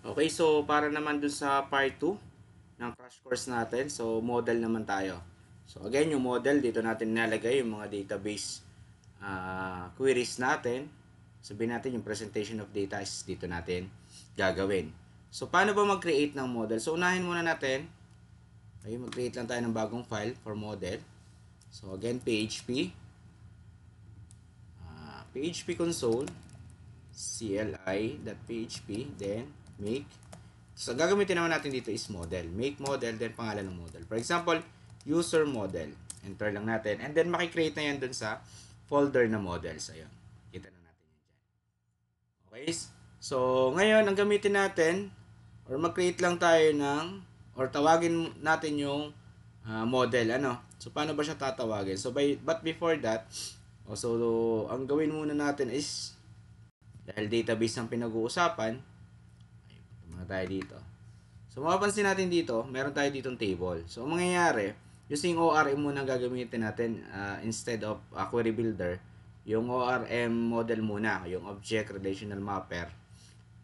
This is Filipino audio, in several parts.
Okay, so para naman dun sa part 2 ng crash course natin, so model naman tayo. So again, yung model, dito natin nilalagay yung mga database queries natin. Sabihin natin yung presentation of data is dito natin gagawin. So paano ba mag-create ng model? So unahin muna natin, okay, mag-create lang tayo ng bagong file for model. So again, PHP, PHP console, cli.php, then make. So, gagamitin naman natin dito is model. Make model, then pangalan ng model. For example, user model. Enter lang natin. And then, makikreate na yan dun sa folder na models. Ayun. Kita na natin yan dyan. Okay? So, ngayon, ang gamitin natin, or mag-create lang tayo ng, or tawagin natin yung model. Ano? So, paano ba siya tatawagin? So, but before that, so, ang gawin muna natin is, dahil database ang pinag-uusapan, ay, punta tayo dito. So, mapapansin natin dito, meron tayo ditong table. So, ang mangyayari, using ORM muna gagamitin natin instead of query builder, yung ORM model muna, yung Object Relational Mapper.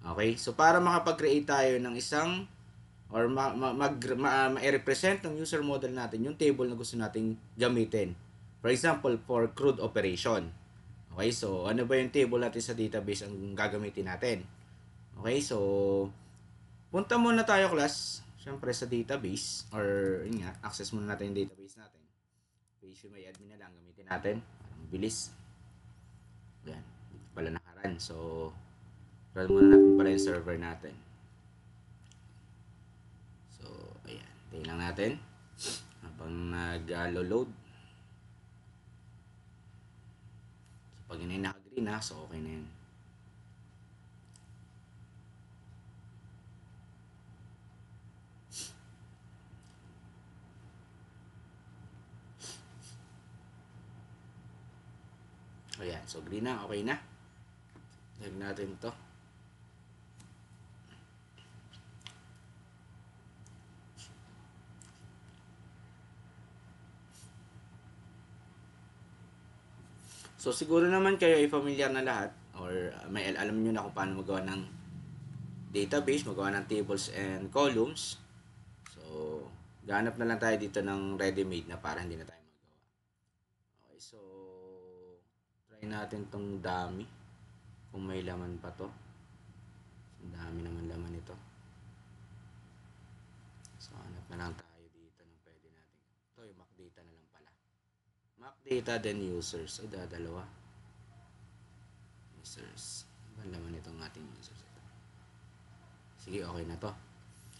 Okay? So, para makapag-create tayo ng isang or ma-represent ng user model natin yung table na gusto nating gamitin. For example, for CRUD operation. Okay, so ano ba yung table natin sa database ang gagamitin natin? Okay, so punta muna tayo class, syempre sa database or yun nga, access muna natin yung database natin. Page may admin na lang gamitin natin. Parang bilis. Yan, dito pala nakaran. So, run muna natin pala yung server natin. So, ayan, tayo lang natin habang nag-load. So, pag yun ay naka-green na, so okay na yun. Ayan, so green na, okay na. Lag natin to. So siguro naman kayo ay familiar na lahat or may alam niyo na kung paano magawa ng database, magawa ng tables and columns. So, ganap na lang tayo dito ng ready-made na para hindi na tayo magawa. Okay, so try natin tong dami. Kung may laman pa to. Ang dami naman laman ito. So, hanap na lang tayo dito ng pwede natin. Ito, yung Mac data na lang pala. Mac data then users. So, dalawa. Users. Ang laman itong ating users. Ito. Sige, okay na to.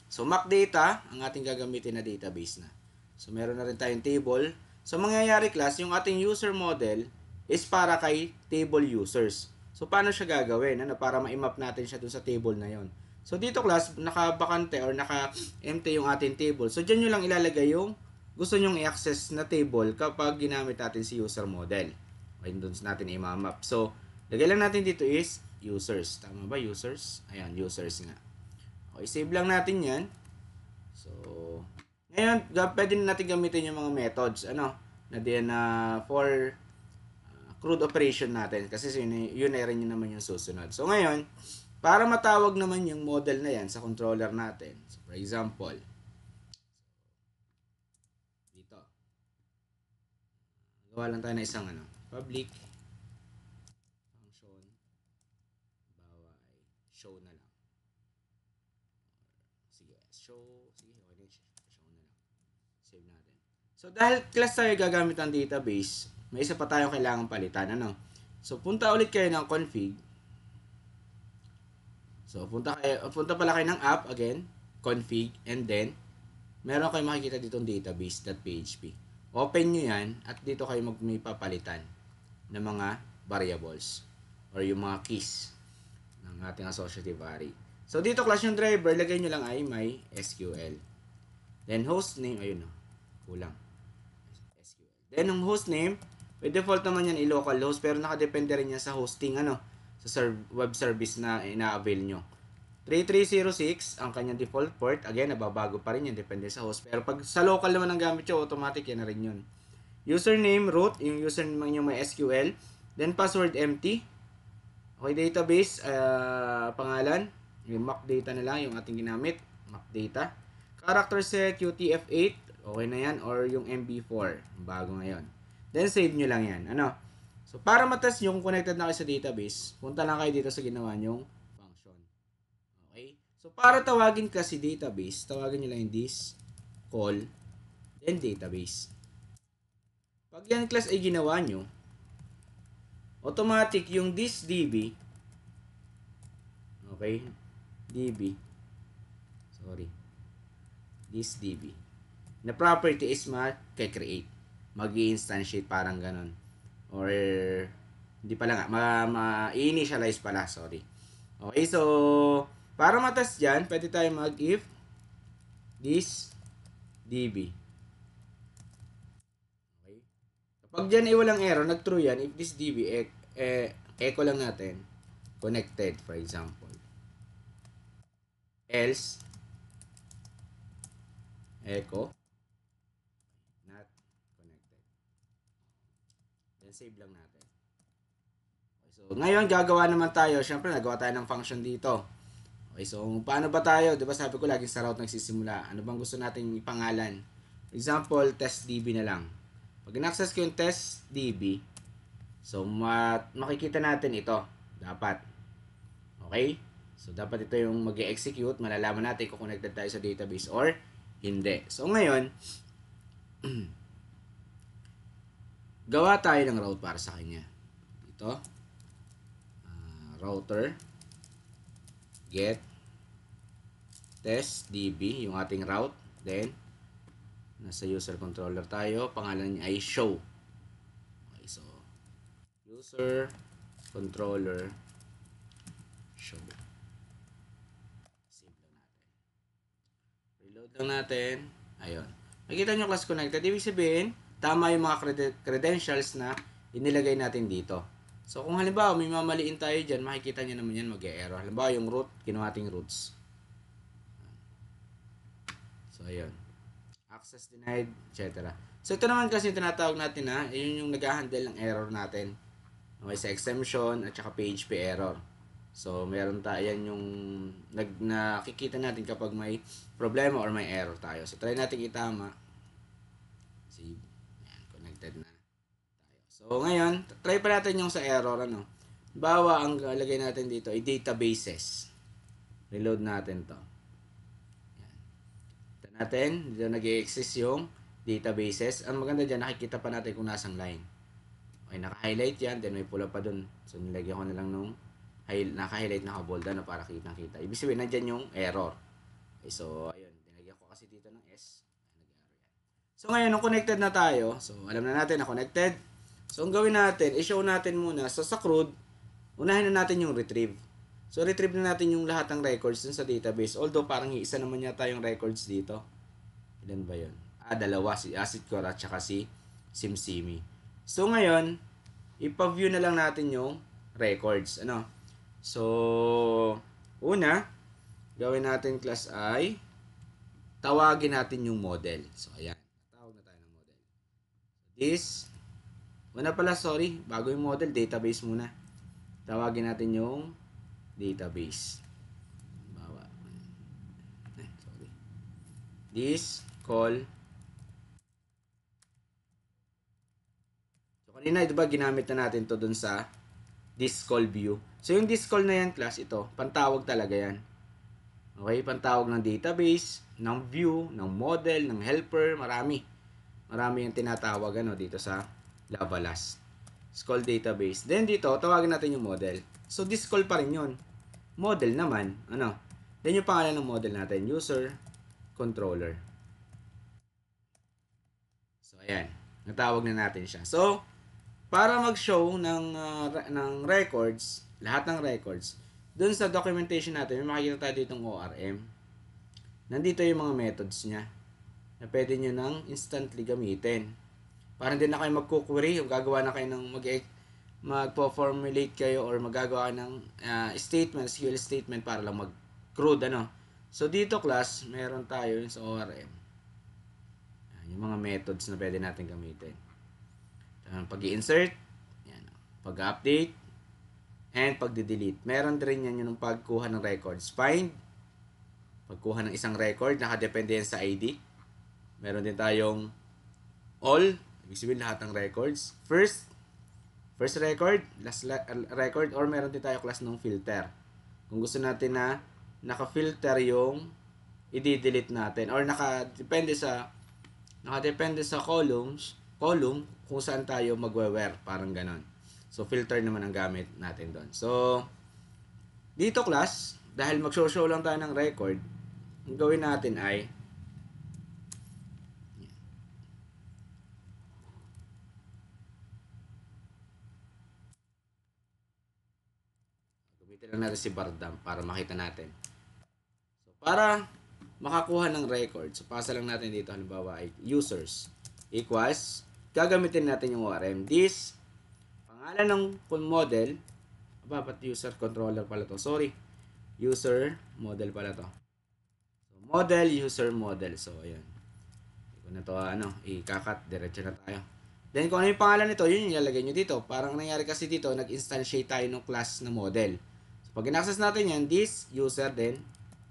So, Mac data, ang ating gagamitin na database na. So, meron na rin tayong table. So, mangyayari class, yung ating user model is para kay table users. So, paano siya gagawin? Ano, para ma-map natin siya dun sa table na yon. So, dito class, naka-bakante or naka-empty yung ating table. So, dyan nyo lang ilalagay yung gusto nyong i-access na table kapag ginamit natin si user model. Okay, dun natin i-map. So, lagay lang natin dito is users. Tama ba? Users? Ayan, users nga. Okay, save lang natin yan. So, ngayon, pwede na natin gamitin yung mga methods, ano, na din for CRUD operation natin. Kasi yun na rin yun naman yung susunod. So, ngayon, para matawag naman yung model na yan sa controller natin. So, for example, dito. Gawa lang tayo na isang public function. Bawa ay show na lang. Sige, show. Sige, okay, show na lang. Save natin. So, dahil class tayo gagamit ng database, may isa pa tayong kailangan palitan. Ano? So, punta ulit kayo ng config. So, punta pala kayo ng app, again, config, and then, meron kayo makikita ditong database.php. Open nyo yan, at dito kayo may papalitan ng mga variables or yung mga keys ng ating associative array. So, dito class yung driver, lagay nyo lang ay may SQL. Then, hostname, ayun o, kulang. SQL. Then, yung hostname, by default naman yan i-localhost, pero nakadepende rin yan sa hosting, sa web service na ina-avail nyo. 3306 ang kanyang default port. Again, nababago pa rin yan, depende sa host. Pero pag sa local naman ang gamit nyo, automatic yan na rin yun. Username, root, yung username nyo may SQL. Then, password empty. Okay, database, pangalan. Yung mock data na lang yung ating ginamit. Mock data. Character set, UTF-8. Okay na yan. Or yung MB4. Bago ngayon. Then, save nyo lang yan. Ano? So, para matest yung connected na kayo sa database, punta lang kayo dito sa ginawa nyong function. Okay? So, para tawagin ka si database, tawagin nyo lang yung this call, then database. Pag yan class ay ginawa nyo, automatic yung this DB, okay? DB, sorry, this DB, na property is mag-create, mag-instantiate, parang ganon. Or, hindi pala nga, ma-initialize pala, sorry. Okay, so, para matest dyan, pwede tayo mag-if this DB. Okay. Kapag dyan ay walang error, nag-true yan, if this DB, echo lang natin, connected, for example. Else, echo, not connected. Then, save lang natin. Okay, so, ngayon, gagawa naman tayo, syempre, nagawa tayo ng function dito. Okay, so paano ba tayo? 'Di ba sabi ko lagi sa route nagsisimula. Ano bang gusto nating ipangalan? For example, testDB na lang. Pag in-access ko yung testDB, so makikita natin ito. Dapat. Okay? So dapat ito yung mag-execute, malalaman natin kung connected tayo sa database or hindi. So ngayon, gawa tayo ng route para sa kanya. Ito. Router get test db yung ating route, then nasa user controller tayo, pangalan niya ay show. Okay, so user controller show. Save lang natin, reload lang natin. Ayun, nakita nyo class connected, ibig sabihin tama yung mga credentials na inilagay natin dito. So kung halimbawa may mamaliin tayo dyan, makikita nyo naman yan mag-e-error. Halimbawa yung root, kinuha ating roots. So ayun, access denied, etc. So ito naman kasi tinatawag natin na yun yung nag-handle ng error natin. Okay, sa exemption at saka PHP error. So meron tayo yan yung nakikita natin kapag may problema or may error tayo. So try natin itama. Save. Ayan, connected na. So, ngayon, try pa natin yung sa error, ano. Bawa, ang lagay natin dito ay databases. Reload natin to. Yan. Ito natin, dito nag-i-exist yung databases. Ang maganda dyan, nakikita pa natin kung nasang line. Okay, naka-highlight yan, then may pula pa dun. So, nilagyan ko na lang nung naka-highlight, naka-bold, ano, para kitang-kita. Ibig sabihin, nandyan yung error. Okay, so, ayun, nilagyan ko kasi dito ng S. Nag-error yan. So, ngayon, nung connected na tayo, so, alam na natin na connected. So, ang gawin natin, i-show natin muna sa CRUD, unahin na natin yung retrieve. So, retrieve na natin yung lahat ng records dun sa database. Although, parang isa naman yata yung records dito. Ilan ba yun? Dalawa. Si AcidCore at saka si SimSimi. So, ngayon, ipa-view na lang natin yung records. Ano? So, una, gawin natin class I, tawagin natin yung model. So, ayan. Tawag na tayo ng model. This, una pala, sorry, bago yung model, database muna. Tawagin natin yung database. Bawa. Sorry. This call. So, kanina, diba, ginamit na natin to dun sa this call view. So, yung this call na yan, class, ito, pantawag talaga yan. Okay, pantawag ng database, ng view, ng model, ng helper, marami. Marami yung tinatawag, ano, dito sa Lavalas. It's called database. Then dito, tawagin natin yung model. So, this call pa rin yun. Model naman, ano? Then yung pangalan ng model natin, user controller. So, ayan. Natawag na natin siya. So, para mag-show ng records, lahat ng records, dun sa documentation natin, may makikita tayo ditong ORM. Nandito yung mga methods niya na pwede nyo nang instantly gamitin. Para hindi na kayo magkukwiri, o gagawa na kayo ng magpo-formulate kayo or magagawa ng statement, SQL statement para lang mag-CRUD, ano. So, dito class, meron tayo sa ORM. Yung mga methods na pwede natin gamitin. Pag-i-insert, pag-update, and pagde-delete. Meron din yan yung pagkuha ng records. Find, pagkuha ng isang record, nakadepende yan sa ID. Meron din tayong all, ibig sabihin lahat ng records. First record, last record, or meron din tayo class ng filter. Kung gusto natin na naka-filter yung i-delete natin or nakadepende sa column kung saan tayo magwe-where, parang ganon. So filter naman ang gamit natin doon. So dito class, dahil mag-show lang tayo ng record, ang gawin natin ay gamitin lang natin si Bardam para makita natin. So para makakuha ng record, so pasa lang natin dito halimbawa ay users equals, gagamitin natin yung ORM. This, pangalan ng model, ba't user controller pala to? Sorry. User model pala to. So, model, user model. So, ayan. Hindi ko na to, i-cut. Diretso na tayo. Then, kung ano yung pangalan nito, yun yung ilalagay nyo dito. Parang nangyari kasi dito, nag-instantiate tayo ng class na model. So, pag in-access natin yan, this, user, then,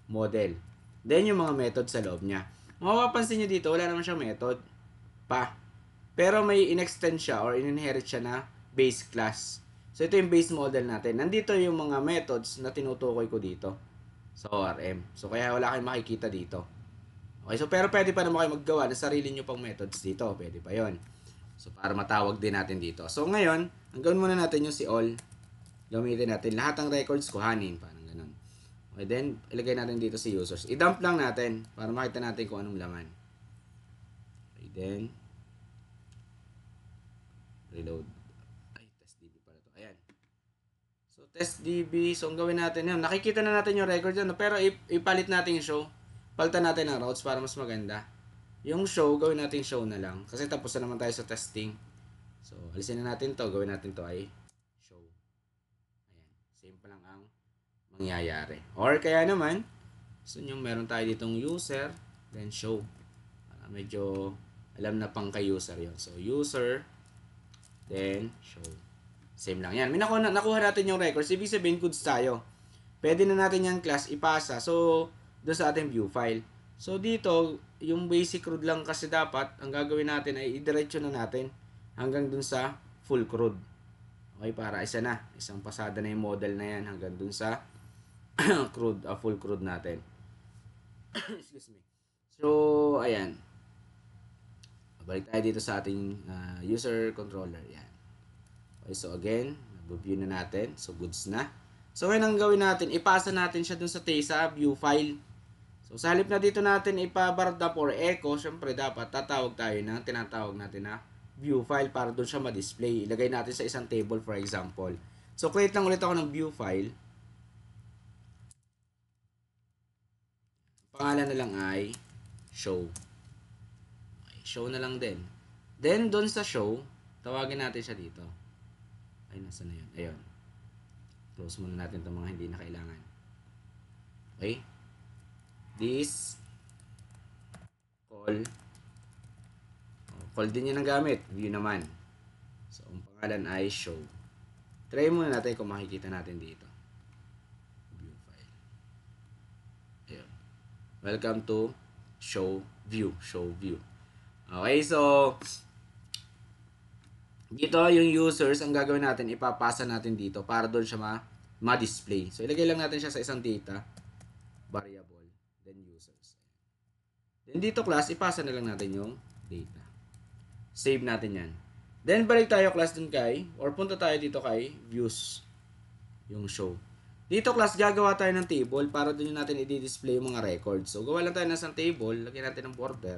model. Then, yung mga method sa loob niya. Mapapansin nyo dito, wala naman siyang method pa. Pero may in-extend siya or in-inherit siya na base class. So, ito yung base model natin. Nandito yung mga methods na tinutukoy ko dito sa ORM. So, kaya wala kayong makikita dito. Okay, so pero pwede pa naman kayo maggawa ng sarili nyo pang methods dito. Pwede pa yon. So, para matawag din natin dito. So, ngayon, ang gawin muna natin yung si all. Gamitin natin. Lahat ng records, kuhanin. Parang ganun. Okay, then, ilagay natin dito si users. I-dump lang natin para makita natin kung anong laman. Okay, then, reload. TestDB. So, ang gawin natin yun. Nakikita na natin yung record dyan. Pero, ipalit natin yung show. Palitan natin ang routes para mas maganda. Yung show, gawin natin show na lang. Kasi tapos na naman tayo sa testing. So, alisin na natin to. Gawin natin to ay show. Ayan. Same pa lang ang mangyayari. Or kaya naman, so yung meron tayo ditong user, then show. Para medyo alam na pang kay user yon. So, user, then show. Same lang yan. May nakuha natin yung records. Ibig sabihin, goods tayo. Pwede na natin yung class ipasa. So, doon sa ating view file. So, dito, yung basic CRUD lang kasi dapat, ang gagawin natin ay idiretso na natin hanggang doon sa full CRUD. Okay, para isa na. Isang pasada na yung model na yan hanggang doon sa CRUD, full CRUD natin. Excuse me. So, ayan. Balik tayo dito sa ating user controller. Yan. Okay, so again, nag-view na natin. So, goods na. So, ngayon ang gawin natin, ipasa natin siya dun sa view file. So, sa halip na dito natin ipa-bardap or echo, syempre dapat tatawag tayo ng tinatawag natin na view file para dun siya ma-display. Ilagay natin sa isang table for example. So, create lang ulit ako ng view file. Pangalan na lang ay show. Okay, show na lang din. Then, dun sa show, tawagin natin siya dito. Ay, nasa na yun? Ayun. Close muna natin itong mga hindi na kailangan. Okay? This call. Call din yun ang gamit. View naman. So, ang pangalan ay show. Try muna natin kung makikita natin dito. View file. Ayun. Welcome to show view. Show view. Okay, so dito, yung users, ang gagawin natin, ipapasa natin dito para doon siya ma-display. So, ilagay lang natin siya sa isang data variable, then users. Then dito class, ipasa na lang natin yung data. Save natin yan. Then, balik tayo class dun or punta tayo dito kay views, yung show. Dito class, gagawa tayo ng table para doon natin i-display yung mga records. So, gawa lang tayo ng isang table, lagyan natin ng border.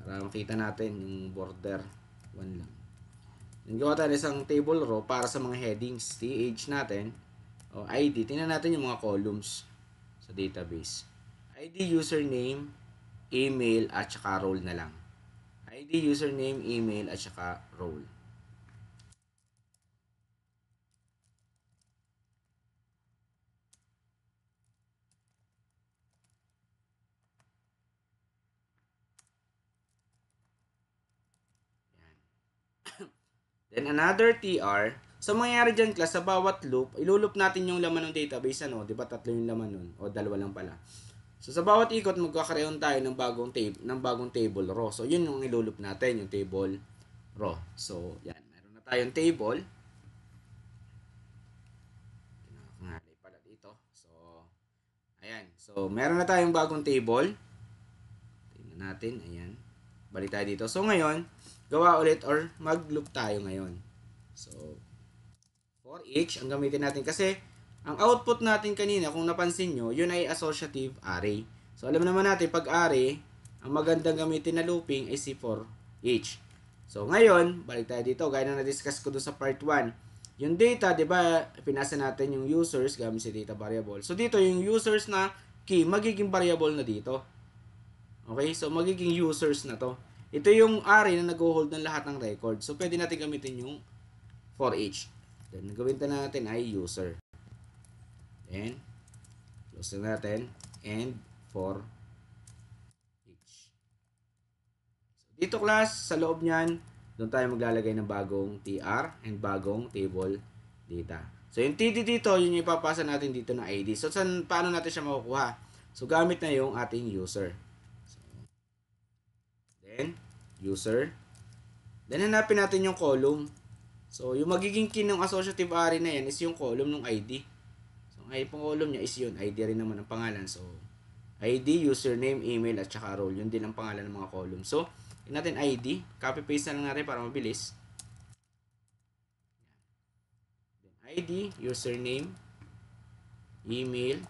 Para makita natin yung border 1 lang. Then gawa tayo isang table row para sa mga headings, th natin o ID. Tingnan natin yung mga columns sa database. ID, username, email at saka role na lang. ID, username, email at saka role. Then another TR, So, mangyayari dyan class, sa bawat loop, ilulup natin yung laman ng database, ano, di ba 3 yung laman nun? O 2 lang pala. So, sa bawat ikot, magkakaroon tayo ng bagong table row. So, yun yung ilulup natin, yung table row. So, yan. Meron na tayong table. Nakakangalay pala dito. So, ayan. So, meron na tayong bagong table. Tingnan natin. Ayan. Balik tayo dito. So, ngayon, gawa ulit or mag-loop tayo ngayon. So, for each, ang gamitin natin kasi ang output natin kanina, kung napansin nyo, yun ay associative array. So, alam naman natin, pag array, ang magandang gamitin na looping ay si for each. So, ngayon, balik tayo dito. Gaya na na-discuss ko doon sa part 1. Yung data, di ba, pinasa natin yung users gamit si data variable. So, dito, yung users na key, magiging variable na dito. Okay? So, magiging users na to. Ito yung array na nag-hold ng lahat ng record. So, pwede natin gamitin yung for each. Then, gawin na natin ay user. Then, close na natin. And for each. So, dito class, sa loob niyan, doon tayo maglalagay ng bagong TR and bagong table data. So, yung TD dito, yun yung ipapasa natin dito na ID. So, paano natin siya makukuha? So, gamit na yung ating user. So, then, user. Then, hanapin natin yung column. So, yung magiging key ng associative array na yan is yung column ng ID. So, ang column niya is yun. ID rin naman ang pangalan. So, ID, username, email, at saka role. Yun din ang pangalan ng mga column. So, yun natin ID. Copy-paste na lang natin para mabilis. ID, username, email,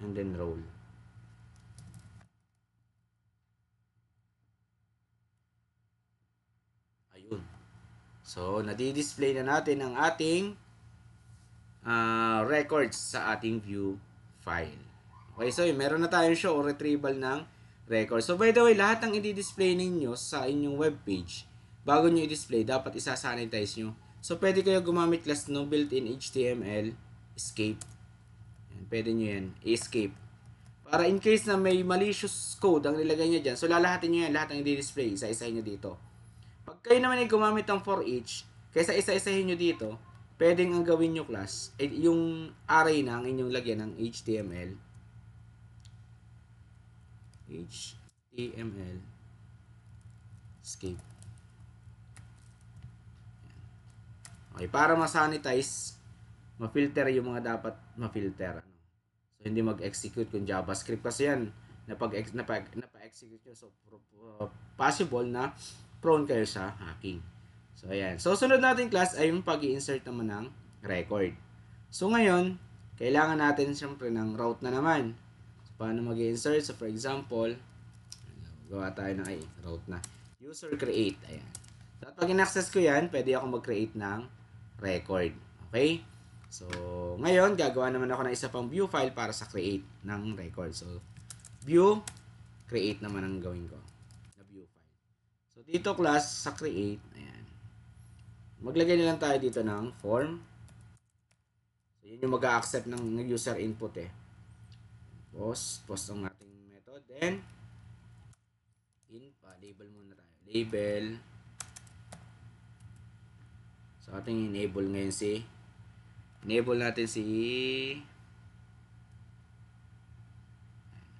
and then role. Ayun. So, nadi-display na natin ang ating records sa ating view file. Okay, so meron na tayong show or retrieval ng record. So, by the way, lahat ng i-display ninyo sa inyong web page, bago nyo i-display, dapat isa-sanitize nyo. So, pwede kayo gumamit class no built-in HTML escape. Yan, pwede nyo yan, escape. Para in case na may malicious code ang nilagay nyo dyan, so lalahatin nyo yan, lahat ng i-display, isa-isahin nyo dito. Pag kayo naman ay gumamit ng for each, kaysa isa-isahin nyo dito, pwedeng ang gawin nyo class, ay yung array na ang inyong lagyan ng HTML. HTML escape. Okay, para ma-sanitize, ma-filter yung mga dapat ma-filter. So, hindi mag-execute kung JavaScript kasi yan, napa-execute yun. So, possible na prone kayo sa hacking. So, ayan. So, sunod natin class ay yung pag-i-insert naman ng record. So, ngayon, kailangan natin siyempre ng route na naman. So, paano mag-i-insert? So, for example, gawa tayo ng route na. User create. Ayan. So, pag in-access ko yan, pwede ako mag-create ng record. Okay? So, ngayon, gagawa naman ako ng isa pang view file para sa create ng record. So, view, create naman ang gawin ko na view file. So, dito class, sa create, ayan. Maglagay na lang tayo dito ng form. So, yun yung mag-a-accept ng user input eh. Post ang ating method. Then, label muna tayo. Label. So, ating enable ngayon enable natin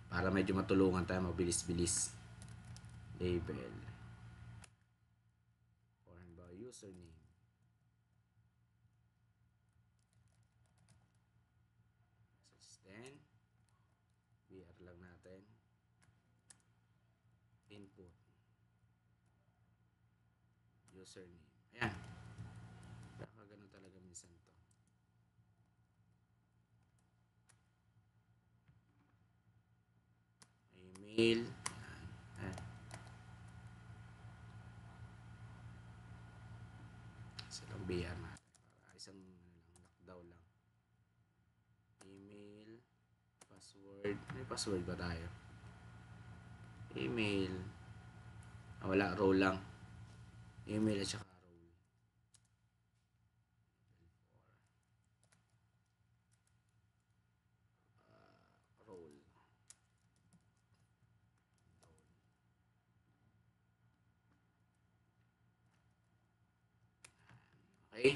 para medyo matulungan tayo, mabilis-bilis. Label. Form by username. Then, BR lang natin. Input. Username. Ayan. Ganun talaga minsan to. Email. Ayan. Silang BR natin. Para isang lockdown lang. Email. Password. May password ba tayo? Email. Wala. Role lang. Email at saka okay.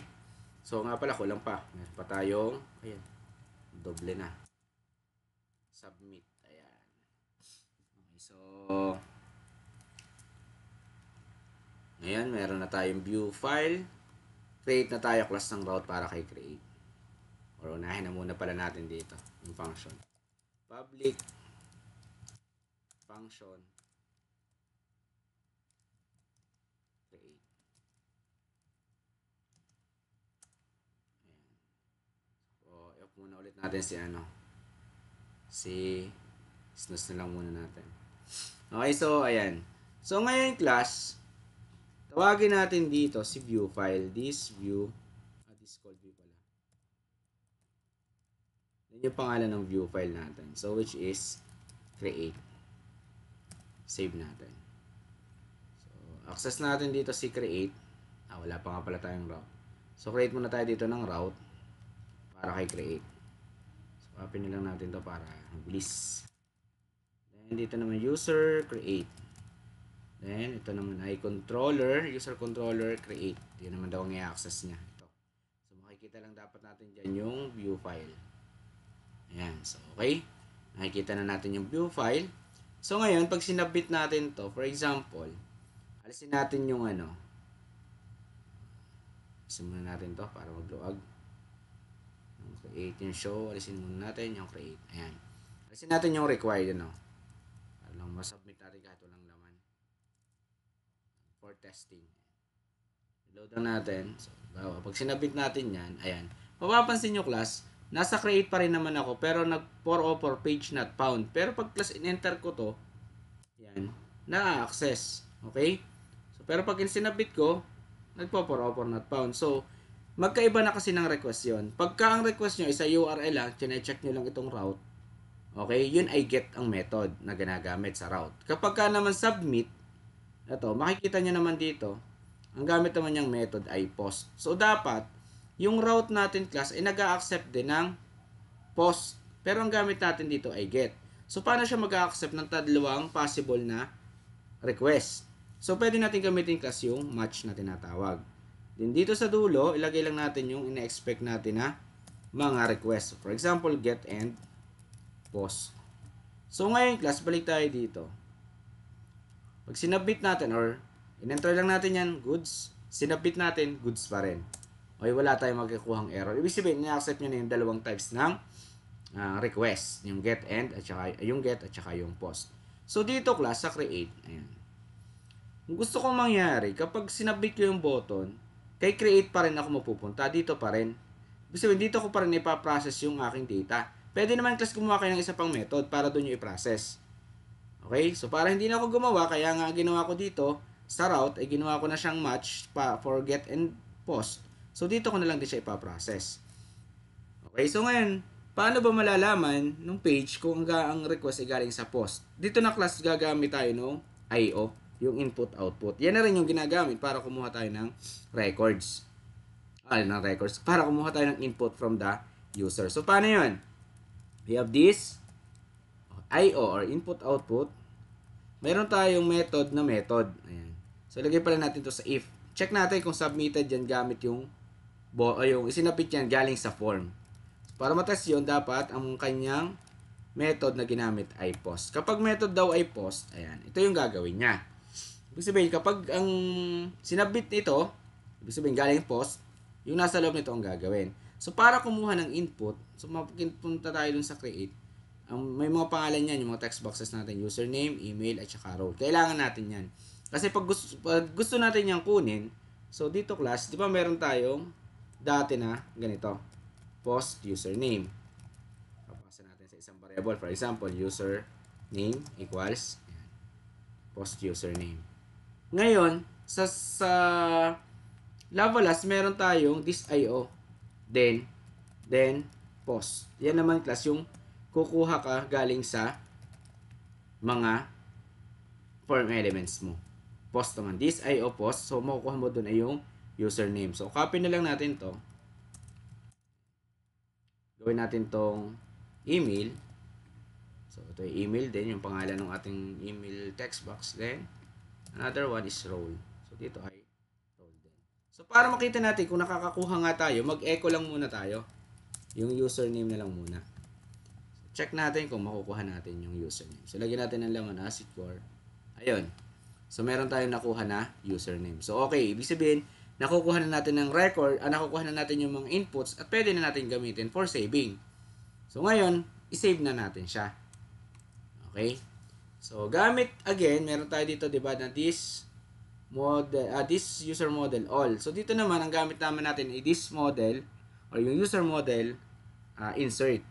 So, nga pala, kulang pa. Meron pa tayong, ayan, doble na. Submit. Ayan. Okay, so, ngayon, meron na tayong view file. Create na tayo class ng route para kay create. Or unahin na muna pala natin dito, yung function. Public function create. Ayan. So, i-off muna ulit natin si snooze na lang muna natin. Okay, so ayan. So ngayon class, tawagin natin dito si view file, this called view pala. Yan yung pangalan ng view file natin. So which is create. Save natin. So access natin dito si create. Wala pa nga pala tayong route. So create muna tayo dito ng route para kay create. So copy na lang natin to para mabilis. Then dito naman user create. Then ito naman ay controller, user controller create. Yun naman daw ang i-access niya. Ito. So makikita lang dapat natin dyan yung view file. Ayan. So okay. Nakikita na natin yung view file. So ngayon pag sinabit natin to, for example, alisin natin yung alisin muna natin to para magluwag. Yung create, yung show, alisin muna natin yung create. Ayan. Alisin natin yung required, para lang masubmit natin kahit walang laman. For testing. Load lang natin. So, pag sinabit natin yan, ayan. Mapapansin nyo class, nasa create pa rin naman ako, pero nag 404 page not found. Pero pag class in-enter ko to, yan, na-access. Okay? So, pero pag sinabit ko, nagpo-404 not found. So, magkaiba na kasi ng request yon. Pagka ang request nyo isa URL lang, chine-check nyo lang itong route, okay, yun ay get ang method na ginagamit sa route. Kapag ka naman submit, ito, makikita nyo naman dito, ang gamit naman niyang method ay post. So, dapat, yung route natin class ay nag-a-accept din ng post. Pero ang gamit natin dito ay get. So, paano siya mag-a-accept ng dalawang possible na request? So, pwede natin gamitin class yung match na tinatawag. Then, dito sa dulo, ilagay lang natin yung ina-expect natin na mga request. For example, get and post. So, ngayon class, balik tayo dito. Pag sinabit natin or in-enter lang natin yan, goods. Sinabit natin, goods pa rin. Okay, wala tayong magkukuhang error. Ibig sabihin, i-accept nyo na yung dalawang types ng request. Yung get and, at saka yung get, at saka yung post. So, dito class, sa create, ayan. Kung gusto kong mangyari, kapag sinabit ko yung button, kay create pa rin ako mapupunta. Dito pa rin. Ibig sabihin, dito ko pa rin ipaprocess yung aking data. Pwede naman class gumawa kayo ng isa pang method para doon yung i-process. Okay? So, para hindi na ako gumawa, kaya nga ginawa ko dito, sa route, ay ginawa ko na siyang match for get and post. So, dito ko na lang din siya ipaprocess. Okay? So, ngayon, paano ba malalaman nung page kung ang request ay galing sa post? Dito na class gagamit tayo ng I.O., yung input-output. Yan na rin yung ginagamit para kumuha tayo ng records. Para kumuha tayo ng input from the user. So, paano yun? We have this I.O. or input-output. Meron tayong method na method. Ayan. So, lagay pala natin to sa if. Check natin kung submitted yan gamit yung isinapit yan galing sa form. So, para matest yun, dapat ang kanyang method na ginamit ay post. Kapag method daw ay post, ayan, ito yung gagawin niya. Ibig sabihin, kapag ang sinabit nito, ibig sabihin galing post, yung nasa loob nito ang gagawin. So, para kumuha ng input, so mapunta tayo dun sa create, may mga pangalan yan, yung mga text boxes natin, username, email, at saka role. Kailangan natin yan. Kasi pag gusto natin yung kunin, so dito class, di ba meron tayong dati na ganito, post username. Papasa natin sa isang variable. For example, username equals post username. Ngayon, sa Lavalas, meron tayong this IO. Then post. Yan naman class yung kukuha ka galing sa mga form elements mo. Post naman. This IO post. So, makukuha mo dun ay yung username. So, copy na lang natin to. Gawin natin tong email. So, ito yung email din. Yung pangalan ng ating email text box. Then, another one is role. So, dito ay role din. So, para makita natin kung nakakakuha nga tayo, mag-echo lang muna tayo. Yung username na lang muna. Check natin kung makukuha natin yung username. So, lagyan natin ng laman as it were. Ayun. So, meron tayong nakuha na username. So, okay. Ibig sabihin, nakukuha na natin ng record, nakukuha na natin yung mga inputs at pwede na natin gamitin for saving. So, ngayon, isave na natin siya. Okay? So, gamit, again, meron tayo dito, di ba, na this user model all. So, dito naman, ang gamit naman natin ay this model or yung user model insert.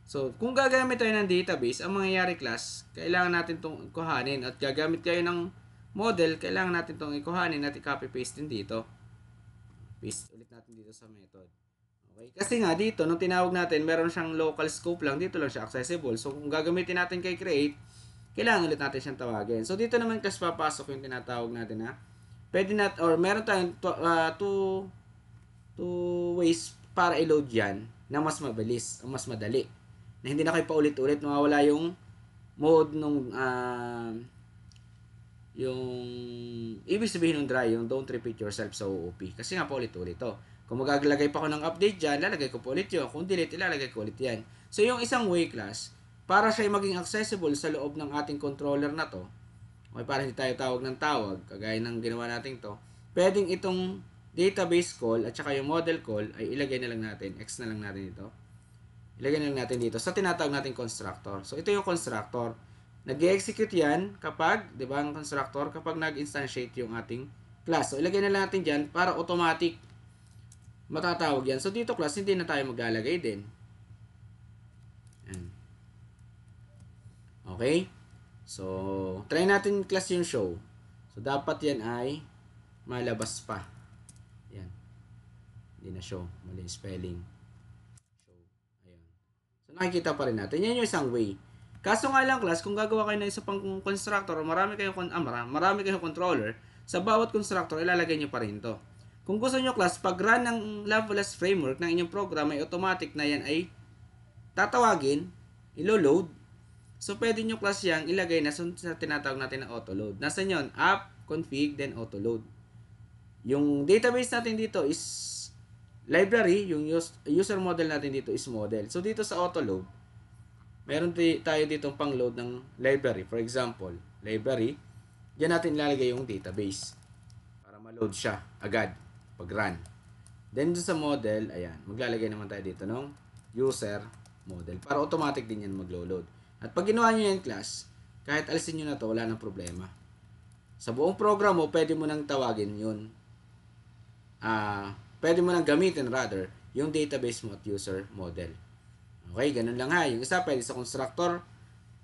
So, kung gagamit tayo ng database, ang mangyayari class, kailangan natin itong ikuhanin at gagamit kayo ng model, kailangan natin itong ikuhanin at i-copy-paste din dito. Paste ulit natin dito sa method. Okay? Kasi nga dito, nung tinawag natin, meron siyang local scope lang, dito lang siya accessible. So, kung gagamitin natin kay create, kailangan ulit natin siyang tawagin. So, dito naman class papasok yung tinatawag natin na pwede natin, or meron tayong two ways para i-load yan na mas mabilis, mas madali. Na hindi na kayo paulit-ulit, mawawala yung mode nung yung ibig sabihin ng dry, yung don't repeat yourself sa OOP. Kasi nga paulit-ulit to. Kung maglalagay pa ako ng update dyan, lalagay ko po ulit yun. Kung delete, ilalagay ko ulit yan. So, yung isang way class, para siya maging accessible sa loob ng ating controller na to, okay, para hindi tayo tawag ng tawag, kagaya ng ginawa natin to, pwedeng itong database call at saka yung model call ay ilagay na lang natin, X na lang natin ito. Ilagay na lang natin dito sa tinatawag natin constructor. So, ito yung constructor. Nag-execute yan kapag, di ba, ang constructor, kapag nag-instantiate yung ating class. So, ilagay na lang natin dyan para automatic matatawag yan. So, dito class, hindi na tayo maglalagay din. Yan. Okay? So, try natin class yung show. So, dapat yan ay malabas pa. Yan. Hindi na show. Mali spelling. Nakikita pa rin natin. Yan yung isang way. Kaso nga lang class, kung gagawa kayo ng isa pang constructor o marami kayong controller, sa bawat constructor, ilalagay nyo pa rin to. Kung gusto nyo class, pag run ng Loveless framework ng inyong program, ay automatic na yan ay tatawagin, ilo-load. So, pwede nyo class yan ilagay na sa tinatawag natin na auto-load. Nasaan yun? App, config, then auto-load. Yung database natin dito is library, yung user model natin dito is model. So, dito sa auto-load, meron tayo dito pang load ng library. For example, library, diyan natin ilalagay yung database para ma-load siya agad pag run. Then, sa model, ayan, maglalagay naman tayo dito ng user model para automatic din yan mag-load. At pag ginawa nyo yan class, kahit alisin nyo na to, wala nang problema. Sa buong program mo, pwede mo nang tawagin yun. Pwede mo nang gamitin rather yung database mo at user model. Okay, ganun lang ha. Yung isa pwede sa constructor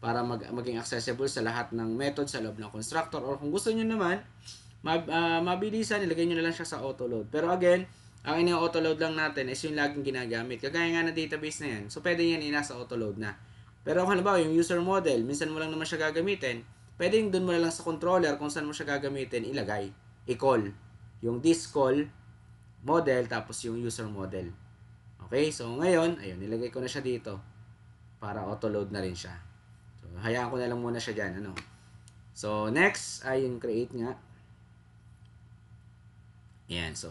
para maging accessible sa lahat ng method sa loob ng constructor, or kung gusto niyo naman mabilisan, ilagay niyo na lang siya sa auto-load. Pero again, ang ini-auto-load lang natin is yung laging ginagamit. Kagaya nga ng database na yan. So, pwede yan nasa auto-load na. Pero kung halimbawa, yung user model, minsan mo lang naman siya gagamitin, pwedeng dun mo na lang sa controller kung saan mo siya gagamitin, ilagay, i-call. Yung this call model, tapos yung user model. Okay, so ngayon, ayun, nilagay ko na siya dito para auto-load na rin siya. So, hayaan ko na lang muna siya dyan. Ano? So, next ay yung create nga. Ayan, so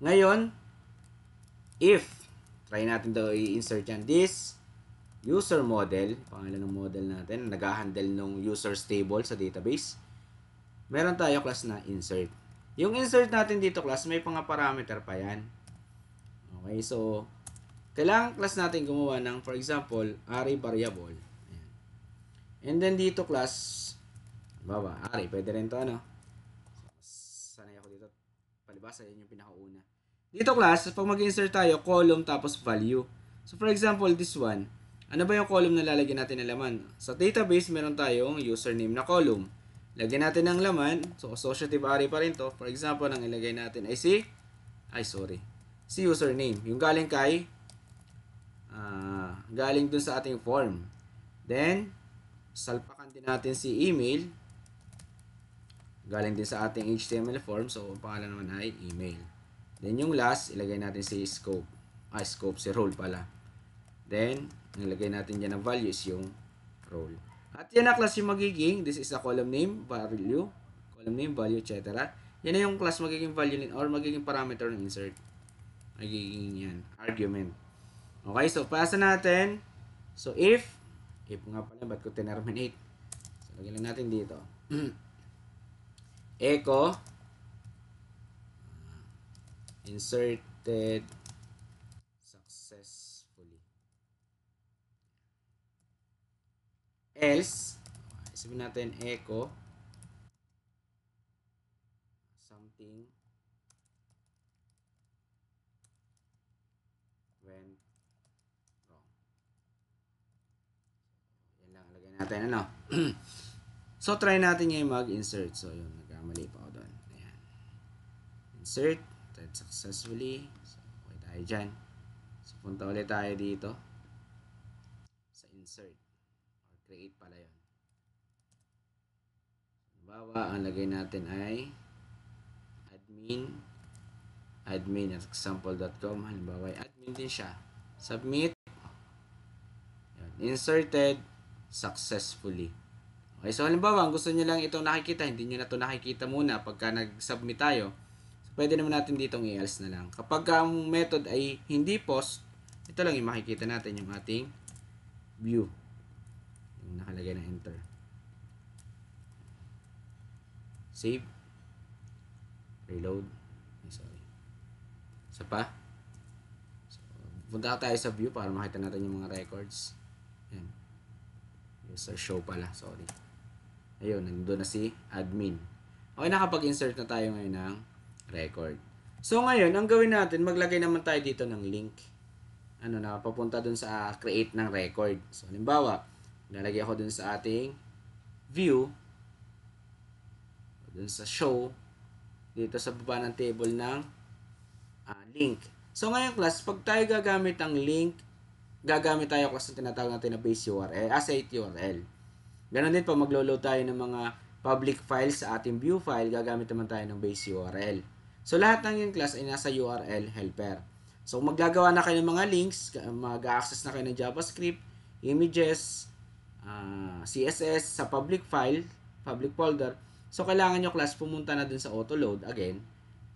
ngayon, if, try natin daw i-insert yan, this user model, pangalan ng model natin, nag-handle ng users table sa database, meron tayo class na insert. Yung insert natin dito class, may mga parameter pa yan. Okay, so, kailangan class natin gumawa ng, for example, array variable. Ayan. And then dito class, array, pwede rin to ano. Sanay ako dito, palibasa, yan yung pinakauna. Dito class, pag mag-insert tayo, column tapos value. So, for example, this one, ano ba yung column na lalagyan natin ng laman? Sa database, meron tayong username na column. Lagyan natin ng laman. So, associative array pa rin to. For example, ang ilagay natin ay si username. Yung galing kay, galing dun sa ating form. Then, salpakan din natin si email. Galing din sa ating HTML form. So, ang pangalan naman ay email. Then, yung last, ilagay natin si scope. Scope, si role pala. Then, nilagay natin dyan ng value is yung role. At yan na class yung magiging, this is a column name, value, etc. Yan na yung class magiging value or magiging parameter ng insert. Magiging yan, argument. Okay, so pasa natin. So if nga pala, ba't ko terminate? So lagyan lang natin dito. Echo inserted successfully. Else, sabihin natin echo something went wrong. Yan lang, lagay natin ano. So try natin ngayon mag-insert. So yun, nagkamali pa ako doon. Ayan. Insert, successfully. So okay tayo dyan. So punta ulit tayo dito sa insert or create pala yun. Halimbawa, ang lagay natin ay admin at example.com. Halimbawa, admin din siya. Submit. Yan. Inserted successfully. Okay, so halimbawa, gusto nyo lang itong nakikita, hindi nyo na ito nakikita muna pagka nag-submit tayo. So, pwede naman natin ditong i-else na lang. Kapag ang method ay hindi post, ito lang yung makikita natin, yung ating view. Yung nakalagay na enter. Save. Reload. Sorry. Isa pa. So, punta tayo sa view para makita natin yung mga records. Yan. User show pala. Sorry. Ayun, nandun na si admin. Okay, nakapag-insert na tayo ngayon ng record. So, ngayon, ang gawin natin, maglagay naman tayo dito ng link. Papunta dun sa create ng record. So, halimbawa, lalagay ako dun sa ating view. Dun sa show. Dito sa baba ng table ng link. So, ngayon class, pag tayo gagamit ng link, gagamit tayo class na tinatawag natin na base URL, asset URL. Ganon din po, maglo-load tayo ng mga public files sa ating view file, gagamit naman tayo ng base URL. So, lahat ng yung class ay nasa URL helper. So, kung maggagawa na kayo ng mga links, mag-access na kayo ng JavaScript, images, CSS sa public file, public folder. So, kailangan nyo class pumunta na dun sa autoload again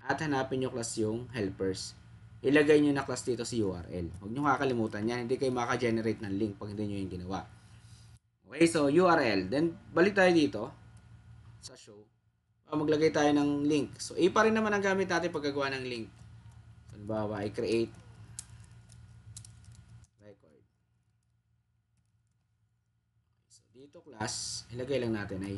at hanapin nyo class yung helpers. Ilagay nyo na class dito si URL. Huwag nyo kakalimutan yan. Hindi kayo maka-generate ng link pag hindi nyo yung ginawa. Okay, so URL. Then, balik tayo dito sa show. Maglagay tayo ng link. So, A pa rin naman ang gamit natin paggagawa ng link. So, halimbawa, I create record. So, dito class, ilagay lang natin ay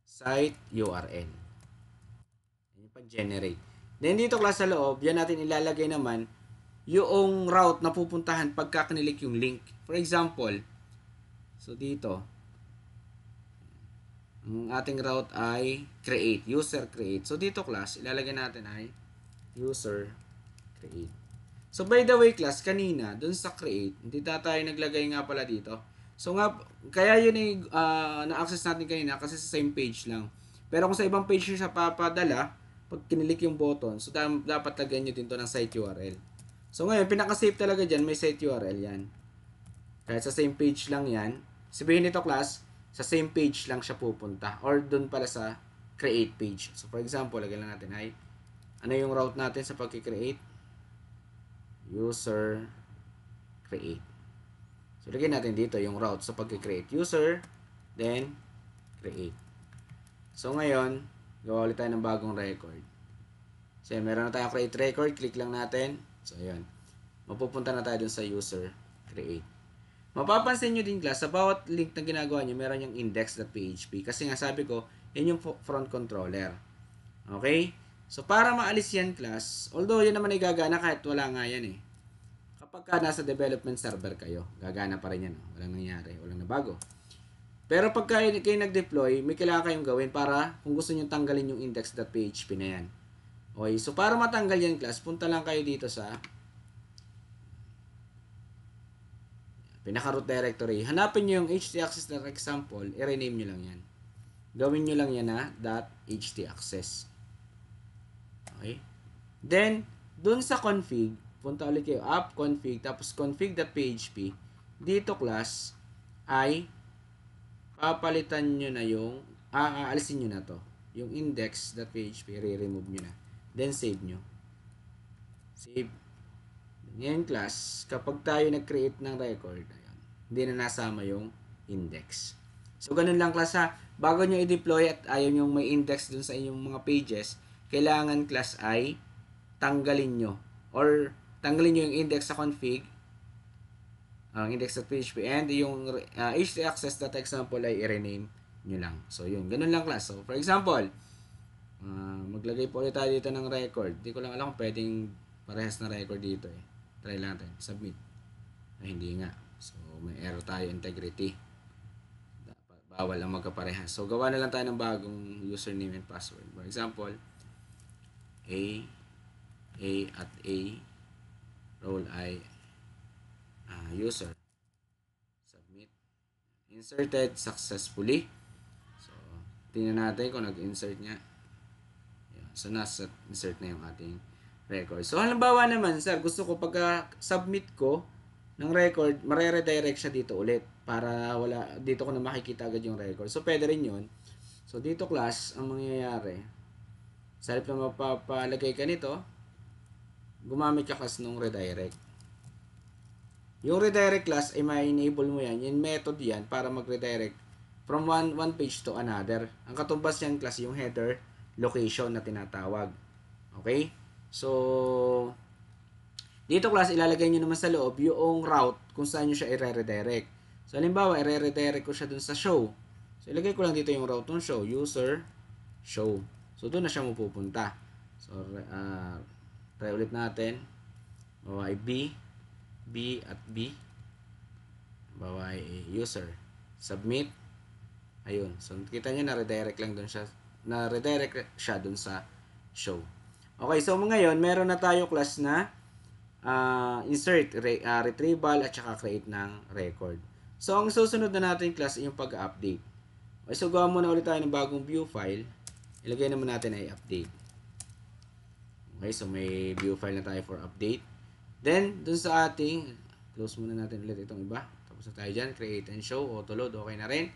site URL. Yan yung pag-generate. Then dito class sa loob, yan natin ilalagay naman yung route na pupuntahan pagka kinilik yung link. For example, so dito, ang ating route ay create, user create. So dito class, ilalagay natin ay user create. So by the way class, kanina, dun sa create, hindi tayo naglagay nga pala dito. So nga, kaya yun ay na-access natin kanina kasi sa same page lang. Pero kung sa ibang page nyo siya papadala, pag kinilik yung button, so dapat lagyan nyo din to ng site URL. So ngayon, pinaka-save talaga dyan, may site URL yan. Kahit sa same page lang yan, sabihin nito class, sa same page lang siya pupunta. Or dun pala sa create page. So for example, lagyan lang natin ay, ano yung route natin sa pag-create? User create. So, lagyan natin dito yung route sa pag-create user, then create. So, ngayon, gawa ulit tayo ng bagong record. So, meron na tayong create record, click lang natin. So, ayan. Mapupunta na tayo dun sa user create. Mapapansin nyo din class, sa bawat link na ginagawa nyo, meron yung index.php. Kasi nga sabi ko, yan yung front controller. Okay? So, para maalis yan class, although yan naman ay gagana kahit wala nga yan eh. Kapag nasa development server kayo, gagana pa rin yan. Walang nangyari, walang nabago. Pero pag kayo nag-deploy, may kailangan kayong gawin para kung gusto nyo tanggalin yung index.php na yan. Okay, so para matanggal yan class, punta lang kayo dito sa pinaka-root directory. Hanapin nyo yung htaccess.example, i-rename nyo lang yan. Gawin nyo lang yan na .htaccess. Okay? Then, dun sa config, punta ulit kayo, app config, tapos config.php. Dito class, ay papalitan nyo na yung, aalisin nyo na to. yung index.php, i-remove nyo na. Then, save nyo. Save. Ngayon class, kapag tayo nag-create ng record, ayan, hindi na nasama yung index. So, ganun lang class ha. Bago nyo i-deploy at ayaw nyo may index dun sa inyong mga pages, kailangan class ay tanggalin nyo. Or, tanggalin nyo yung index sa config, ang index.php, and yung htaccess.example ay i-rename nyo lang. So, yun. Ganun lang class. So, for example, maglagay po ulit tayo dito ng record. Hindi ko lang alam kung pwedeng parehas na record dito eh. Try lang natin. Submit. Ay, hindi nga. So, may error tayo. Integrity. Bawal ang magkaparehas. So, gawa na lang tayo ng bagong username and password. For example, A at A, role I, user. Submit. Inserted successfully. So, tingnan natin kung nag-insert niya. So, nasa-insert na yung ating record. So, halimbawa naman, sir, gusto ko pagka-submit ko ng record, mare-redirect siya dito ulit para dito ko na makikita agad yung record. So, pwede rin yun. So, dito class, ang mangyayari, sa halip na mapapalagay ka nito, gumamit ka class nung redirect. Yung redirect class, ay ma-enable mo yan. Yung method yan para mag-redirect from one page to another. Ang katumbas yan class, yung header location na tinatawag. Okay? So, dito class, ilalagay nyo naman sa loob yung route kung saan nyo siya i-redirect. So, halimbawa, i-redirect ko siya dun sa show. So, ilagay ko lang dito yung route ng show. User, show. So, doon na siya mapupunta. So, try ulit natin. Bawa B at B. Bawa user. Submit. Ayun. So, kita nyo na-redirect lang dun siya. Na-redirect siya dun sa show. Okay, so ngayon, meron na tayo class na insert, retrieval, at saka create ng record. So, ang susunod na natin class ay yung pag-update. Okay, so gawa muna ulit tayo ng bagong view file. Ilagay naman natin ay update. Okay, so may view file na tayo for update. Then, dun sa ating, close muna natin ulit itong iba. Tapos na tayo dyan, create and show, auto-load, okay na rin.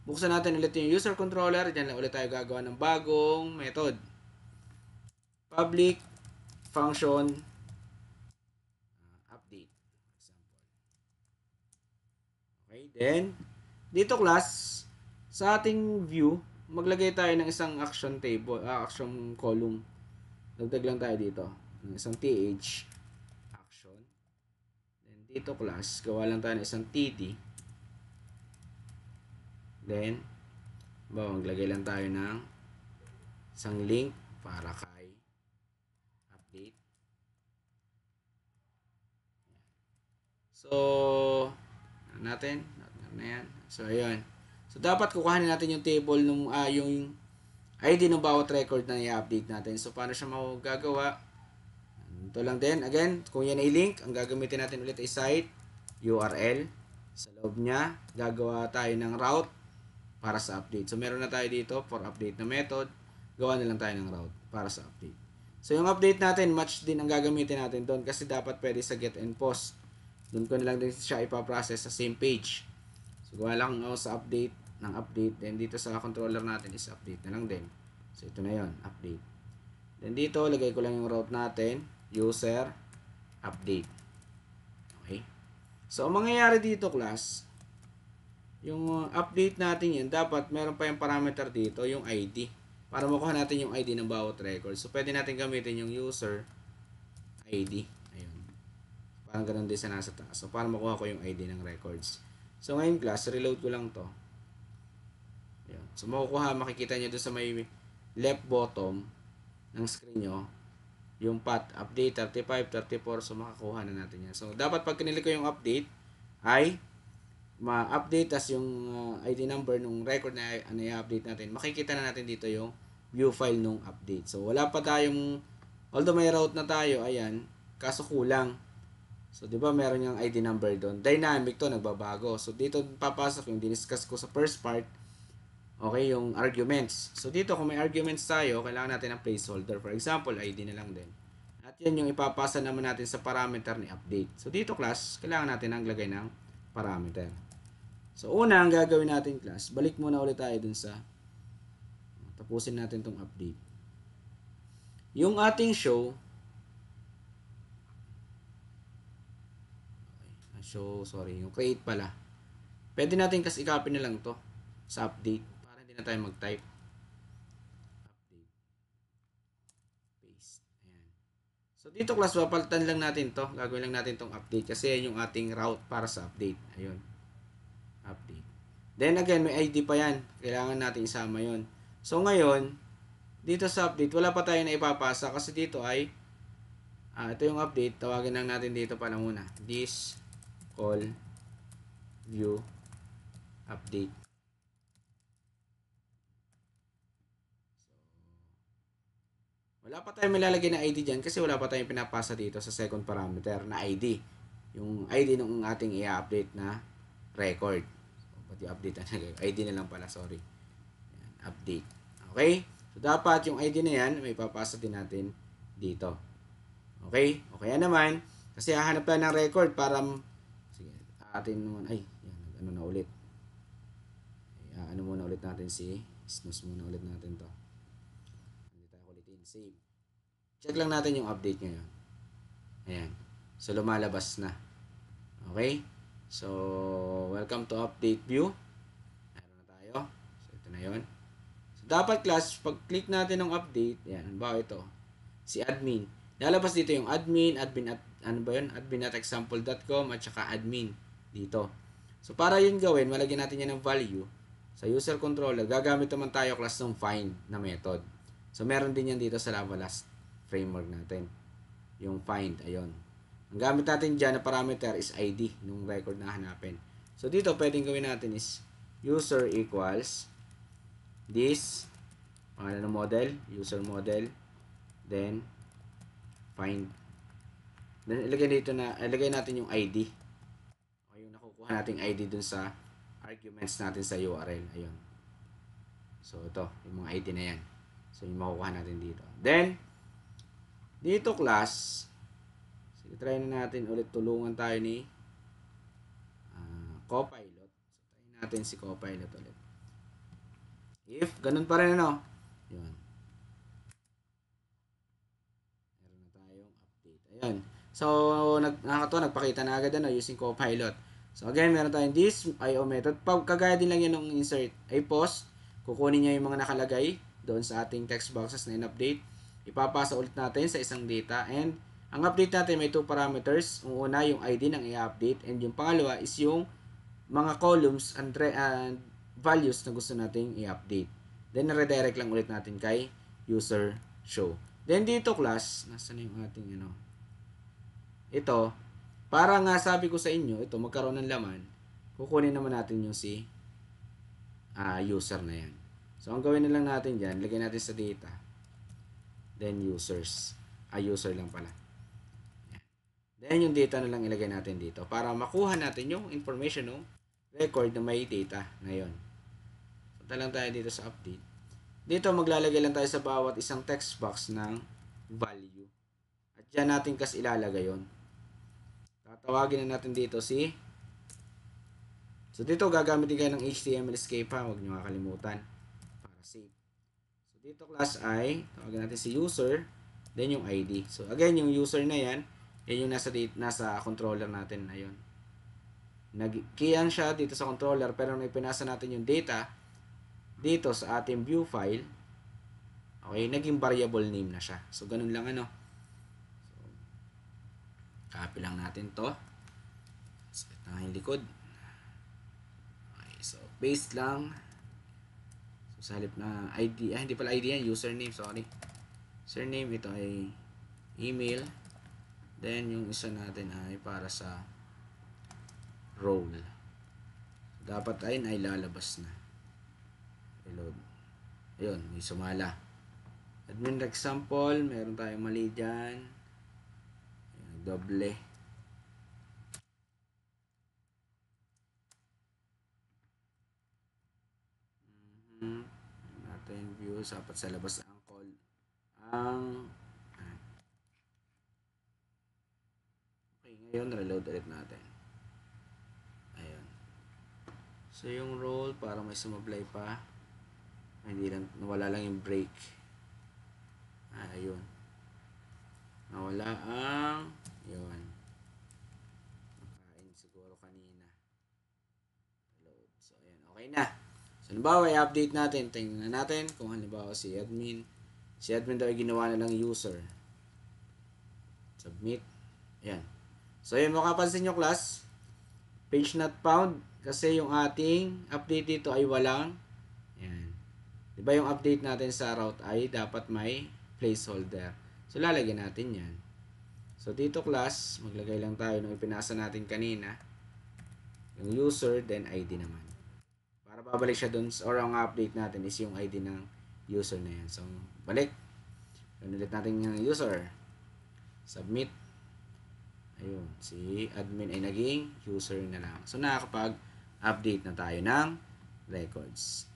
Buksan natin ulit yung user controller. Diyan lang ulit tayo gagawa ng bagong method. Public function update. Okay, then, dito class, sa ating view, maglagay tayo ng isang action table, action column. Dagdag lang tayo dito. Ng isang th action. Then, dito class, gawa lang tayo ng isang td. Then, maglagay lang tayo ng isang link para kay update. So, natin na yan. So, ayun. So, dapat kukuhanin natin yung table nung yung ID ng bawat record na i-update natin. So, paano siya magagawa? Ito lang din. Again, kung yan ay link, ang gagamitin natin ulit ay site URL. Sa loob niya, gagawa tayo ng route para sa update. So, meron na tayo dito for update na method. Gawa na lang tayo ng route para sa update. So, yung update natin, match din ang gagamitin natin doon kasi dapat pwede sa get and post. Doon ko na lang din siya ipaprocess sa same page. So, gawa lang ako sa update ng update. Then, dito sa controller natin is update na lang din. So, ito na yon, update. Then, dito, lagay ko lang yung route natin. User, update. Okay. So, ang mangyayari dito, class, yung update natin yan, dapat meron pa yung parameter dito, yung ID. Para makuha natin yung ID ng bawat record. So, pwede natin gamitin yung user ID. Ayun. Parang ganun din sa nasa taas. So, para makuha ko yung ID ng records. So, ngayon class, reload ko lang to. Ayun. So, makikita nyo doon sa may left bottom ng screen nyo, yung path, update 35, 34. So, makakuha na natin yan. So, dapat pag kinilik ko yung update, ay ma-update as yung ID number nung record na i-update natin. Makikita na natin dito yung view file nung update. So, wala pa tayong, although may route na tayo, ayan, kaso kulang. So, di ba meron yung ID number doon. Dynamic to, nagbabago. So, dito papasok yung diniscuss ko sa first part. Okay, yung arguments. So, dito kung may arguments tayo, kailangan natin ng placeholder. For example, ID na lang din. At yan yung ipapasa naman natin sa parameter ni update. So, dito class, kailangan natin ang lagay ng parameter. So, una, ang gagawin natin class, balik muna ulit tayo dun sa tapusin natin tong update. Yung ating show, yung create pala. Pwede natin kasi i-copy na lang to sa update para hindi na tayo mag-type. Update. Paste. Ayan. So dito class, papalitan lang natin to. Gagawin lang natin tong update kasi yan yung ating route para sa update. Ayun. Update. Then again, may ID pa yan. Kailangan natin isama yon. So ngayon, dito sa update, wala pa tayo na ipapasa kasi dito ay ito yung update. Tawagin lang natin dito pala muna. This call view update. Wala pa tayong malalagay na ID dyan kasi wala pa tayong pinapasa dito sa second parameter na ID. Yung ID ng ating i-update na record. So, pati update na ID na lang pala, sorry. Yan, update. Okay? So, dapat yung ID na yan, may papasa din natin dito. Okay? O kaya naman, kasi hahanap tayo ng record para, sige, atin naman, yan, na ulit. Muna ulit natin snooze muna ulit natin to. Hindi tayo ulitin. Save. Check lang natin yung update ngayon. Ayan. So, lumalabas na. Okay? So, welcome to update view. Meron na tayo. So, ito na yun. So, dapat class, pag click natin ng update, yan, ba ito? Si admin. Lalabas dito yung admin at example.com at saka admin dito. So, para yun gawin, malagyan natin yan ng value. Sa user controller, gagamit naman tayo class ng find na method. So, meron din yan dito sa Lavalas framework natin. Yung find, ayun. Ang gamit natin dyan na parameter is ID, nung record na hanapin. So, dito, pwedeng gawin natin is user equals this, pangalan ng model, user model, then find. Then, ilagay natin yung ID. O, yung nakukuha nating ID dun sa arguments natin sa URL. Ayun. So, ito. Yung mga ID na yan. So, yung makukuha natin dito. Then, dito class, sige, try na natin ulit. Tulungan tayo ni Copilot. So, try natin si Copilot ulit. If, ganun pa rin ano. Yun. Meron na tayong update. Ayun. So, nakakatawa, nagpakita na agad using Copilot. So, again, meron tayong this IO method. Kagaya din lang yan ng insert. Ay post. Kukunin niya yung mga nakalagay doon sa ating text boxes na in-update. Ipapasa ulit natin sa isang data. And, ang update natin may 2 parameters. Ang una, yung ID ng i-update. And yung pangalawa is yung mga columns and values na gusto nating i-update. Then, redirect lang ulit natin kay user show. Then, dito class, nasa na yung ating ito, para nga sabi ko sa inyo, ito magkaroon ng laman, kukunin naman natin yung si user na yan. So, ang gawin na lang natin dyan, lagay natin sa data. Then, users. User lang pala. Yan. Then, yung data na lang ilagay natin dito para makuha natin yung information ng record na may data na yon. Punta lang tayo dito sa update. Dito, maglalagay lang tayo sa bawat isang text box ng value. At dyan natin kasi ilalagay yon. Tatawagin na natin dito so dito gagamitin kayo ng HTML escape ha, huwag nyo kakalimutan para save. So dito class ay tawagin natin si user, then yung ID. So again, yung user na yan yung nasa controller natin. Ayun, nag-keyan siya dito sa controller, pero nung ipinasa natin yung data dito sa ating view file, okay, naging variable name na siya. So ganun lang copy lang natin to. Sakit na yung likod. Okay, so paste lang. So sa halip na ID, hindi pala ID yan, username, sorry. Username, ito ay email. Then yung isa natin ay para sa role. So, dapat ay lalabas na. Reload. Ayun, may sumala. Admin example, meron tayong mali dyan. Doble. Natin view dapat sa labas ang call okay, ngayon reload ulit natin. Ayun. So yung role para may sumablay pa. Hindi lang, nawala lang yung break. Ayun. Nawala ang, yun. Nakain siguro kanina. Load. So, ayan. Okay na. So, halimbawa, i-update natin. Tingnan natin kung halimbawa si admin. Si admin daw ay ginawa na lang user. Submit. Ayan. So, ayan. Makapansin nyo, class. Page not found. Kasi yung ating update dito ay walang. Ayan. Diba yung update natin sa route ay dapat may placeholder. So, lalagyan natin yan. So, dito class, maglagay lang tayo ng ipinasa natin kanina. Yung user, then ID naman. Para babalik siya dun, or ang update natin is yung ID ng user na yan. So, balik. Ulit natin yung user. Submit. Ayun, si admin ay naging user na lang. So, nakakapag-update na tayo ng records.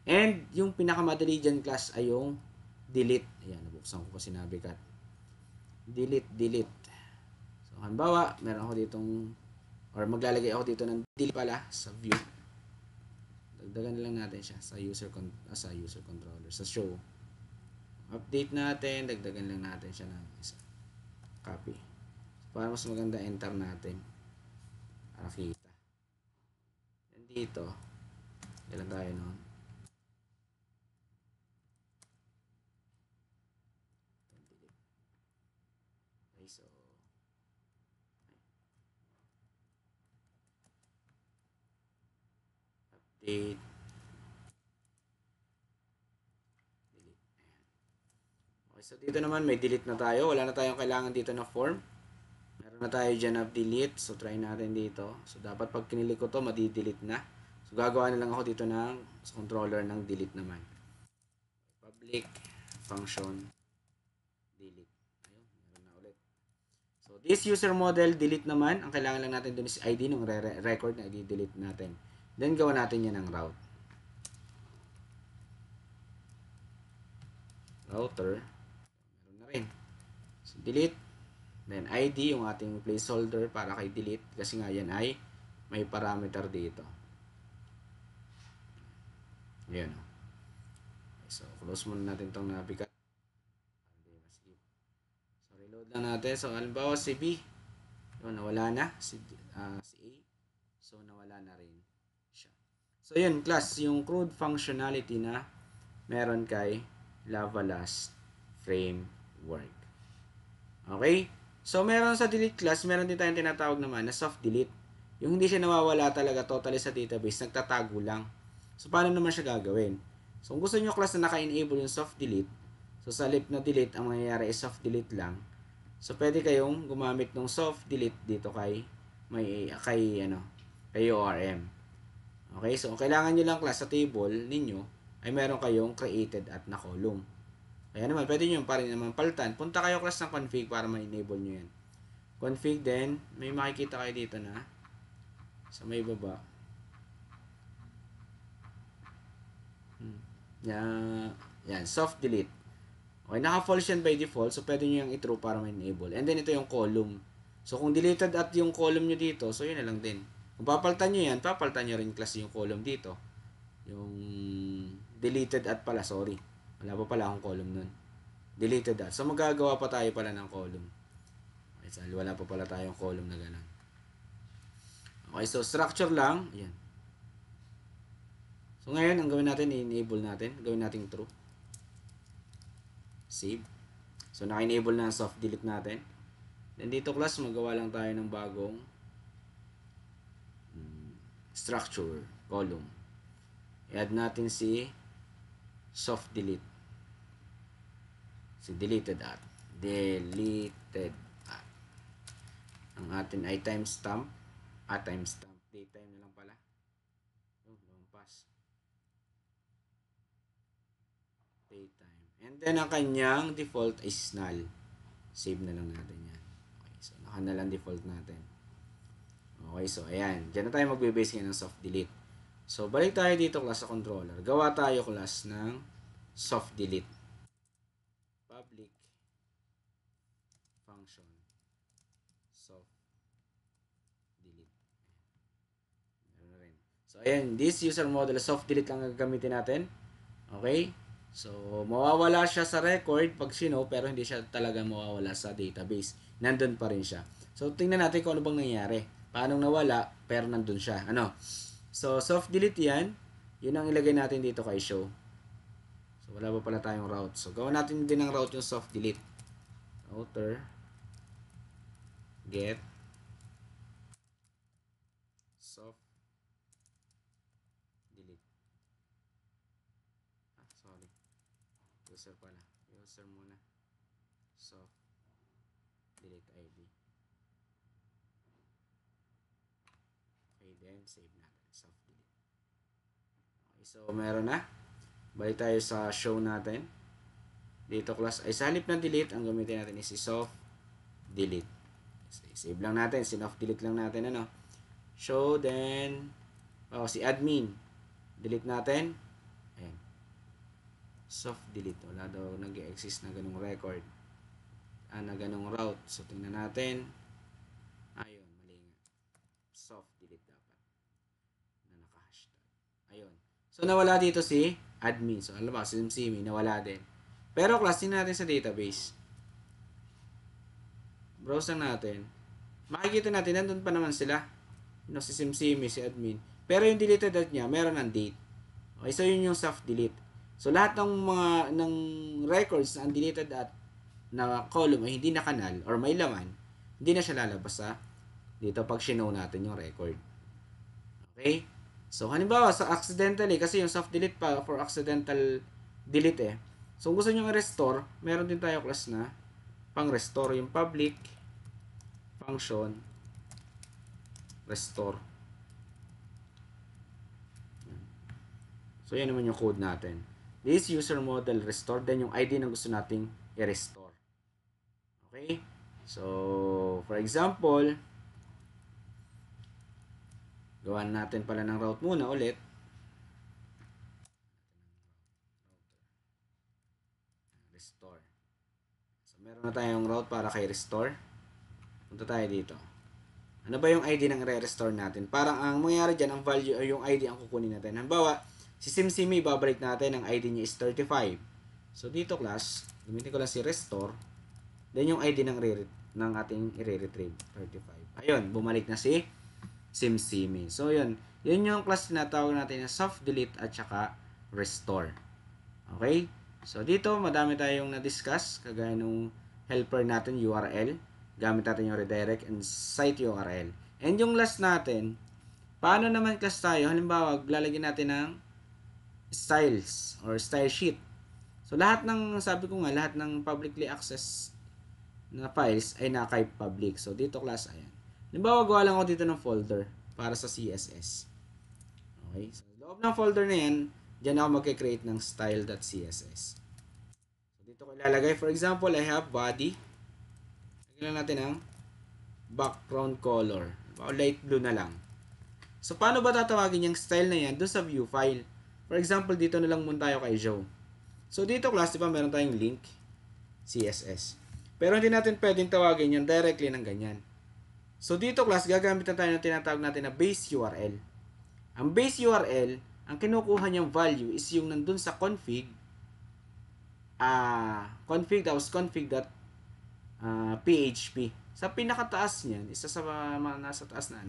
And, yung pinakamadali dyan class ay yung delete. Ayan, nabuksan ko pa sinabi ka. Delete. So, halimbawa, meron ako ditong, or maglalagay ako dito ng delete pala sa view. Dagdagan na lang natin siya sa user controller, sa show. Update natin, dagdagan lang natin siya ng isa. Copy. So, para mas maganda, enter natin. Para kita. And dito, ilan tayo noon? Okay, so, update. Delete. Ayan. Okay, so dito naman may delete na tayo. Wala na tayong kailangan dito na form. Meron na tayo dyan na delete. So, try natin dito. So, dapat pag kinilik ko to, madi-delete na. So, gagawa na lang ako dito ng sa controller ng delete naman. Public function delete. Ayun, meron na ulit. So, this user model delete naman. Ang kailangan lang natin dun is ID ng record na i-delete natin. Then, gawa natin yan ng route. Router. Meron na rin. So, delete. Then, ID, yung ating placeholder para kay delete. Kasi nga yan ay may parameter dito. Ayan. Okay, so, close muna natin itong nabigat. So, reload lang natin. So, halimbawa si B. Yun, nawala na. Si A. So, nawala na rin siya. So, yun, class. Yung crude functionality na meron kay Lavalas Framework. Okay? So, meron sa delete class, meron din tayong tinatawag naman na soft delete. Yung hindi siya nawawala talaga totally sa database, nagtatago lang. So, paano naman siya gagawin? So, kung gusto nyo class na naka-enable yung soft delete, so sa lip na delete, ang mangyayari is soft delete lang. So, pwede kayong gumamit ng soft delete dito kay ORM. Okay? So, kailangan nyo lang class sa table ninyo ay meron kayong created at na column. Kaya naman, pwede nyo pa rin naman palitan. Punta kayo class ng config para ma-enable nyo yan. Config din, may makikita kayo dito na sa may baba. Yan, soft delete. Okay, naka-false yan by default. So, pwede nyo yung i-true para ma-enable. And then, ito yung column. So, kung deleted at yung column nyo dito, so, yun na lang din. Kung papalitan nyo yan, papalitan nyo rin class yung column dito. Yung deleted at pala, sorry. Wala pa pala akong column nun. Deleted at. So, magagawa pa tayo pala ng column. Okay, so, wala pa pala tayong column na gano'n. Okay, so, structure lang. Ayan. So, ngayon, ang gawin natin, i-enable natin. Gawin natin true. Save. So, naka-enable na ang soft delete natin. Then, dito class, magawa lang tayo ng bagong structure, column. I-add natin si soft delete. Si deleted at. Deleted at. Ang atin ay timestamp. Timestamp. Datetime na lang pala. Lumampas. Datetime. And then, ang kanyang default is null. Save na lang natin yan. Okay, so, naka na lang default natin. Okay, so, ayan. Diyan na tayo magbe-base ngayon ng soft delete. So, balik tayo dito class sa controller. Gawa tayo class ng soft delete. Public function soft delete. Meron na rin. So, ayan. This user model soft delete lang gagamitin natin. Okay? So, mawawala siya sa record pag sino, pero hindi siya talaga mawawala sa database. Nandun pa rin siya. So, tingnan natin kung ano bang nangyari. Paano nawala, pero nandun siya. Ano? So, soft delete yan. Yun ang ilagay natin dito kay show. So, wala pa pala tayong route. So, gawin natin din ng route yung soft delete. Outer. Get. Soft delete. Sorry. User pala. User muna. Soft delete ID. Okay, then save natin. Soft delete. Okay, so meron na. Balik tayo sa show natin. Dito class ay sa halip na delete, ang gamitin natin is si soft delete. Save lang natin. Sin-off delete lang natin. Ano? Show, then si admin. Delete natin. Ayan. Soft delete. Wala daw nag-exist na ganung record. Na ganung route. So, tingnan natin. Ayun, mali nga. Soft delete dapat. Na naka-hashtag. Ayun. So, nawala dito si admin. So, alam ba, si SimSimi, nawala din. Pero, class, tingnan natin sa database. Browse lang natin. Makikita natin, nandun pa naman sila. Si SimSimi, si admin. Pero yung deleted at niya, meron ng date. Okay, so yun yung soft delete. So, lahat ng mga ng records na undeleted at na column ay hindi na kanal or may laman, hindi na siya lalabas sa dito pag shinow natin yung record. Okay? So, halimbawa, sa accidentally, kasi yung soft delete pa for accidental delete eh. So, kung gusto nyo i-restore, meron din tayo class na pang-restore yung public function restore. So, yan naman yung code natin. This user model restore, then yung ID na gusto nating i-restore. Okay? So, for example, gawan natin pala ng route muna ulit. Restore. So, meron na tayong route para kay restore. Punta tayo dito. Ano ba yung ID ng re-restore natin? Parang ang mangyayari dyan, ang value o yung ID ang kukunin natin. Halimbawa, si SimSimi, babalik natin, ang ID niya is 35. So, dito class, gamitin ko lang si restore. Then, yung ID ng ating i-retrieve, 35. Ayun, bumalik na si SimSimi. So, yun. Yun yung class na tawag natin na soft delete at saka restore. Okay? So, dito, madami tayong na-discuss, kagaya nung helper natin, URL. Gamit natin yung redirect and site URL. And yung last natin, paano naman class tayo? Halimbawa, lalagyan natin ng styles or style sheet. So, lahat ng, sabi ko nga, lahat ng publicly access na files ay naka-type public. So, dito class, ayan. Halimbawa, gawa lang ako dito ng folder para sa CSS. Okay? So, loob ng folder na yan, dyan ako mag-create ng style.css. So, dito ko ilalagay. For example, I have body. Lagyan natin ang background color. Light blue na lang. So, paano ba tatawagin yung style na yan doon sa view file? For example, dito na lang muna tayo kay Joe. So, dito class, di ba, meron tayong link, CSS. Pero hindi natin pwedeng tawagin yan directly ng ganyan. So, dito class, gagamit na tayo ng tinatawag natin na base URL. Ang base URL, ang kinukuha niyang value is yung nandun sa config, config.php. Sa pinakataas niyan, isa sa nasa taas na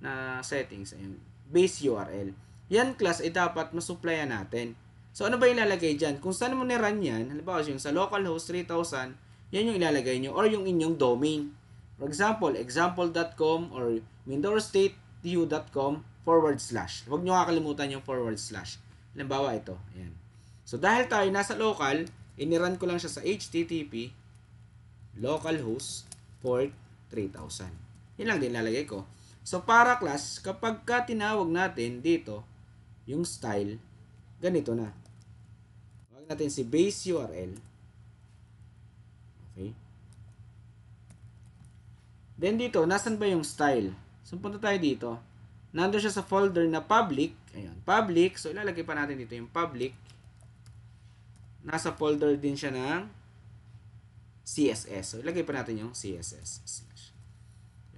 na settings, ayun, base URL. Yan class ay dapat masupplyan natin. So ano ba ilalagay diyan? Kung saan mo ni-run yan, halimbawa yung sa localhost 3000, yan yung ilalagay nyo or yung inyong domain. For example, example.com or windowsstateview.com /. Huwag nyo kakalimutan yung /. Halimbawa ito, ayan. So dahil tayo nasa local, inirun ko lang siya sa HTTP localhost port 3000. Yan lang din lalagay ko. So, para class, kapag ka tinawag natin dito, yung style, ganito na. Tawag natin si base URL. Okay. Then dito, nasan ba yung style? So, punta tayo dito. Nandun siya sa folder na public. Ayan, public. So, ilalagay pa natin dito yung public. Nasa folder din siya ng CSS. So, ilagay pa natin yung CSS.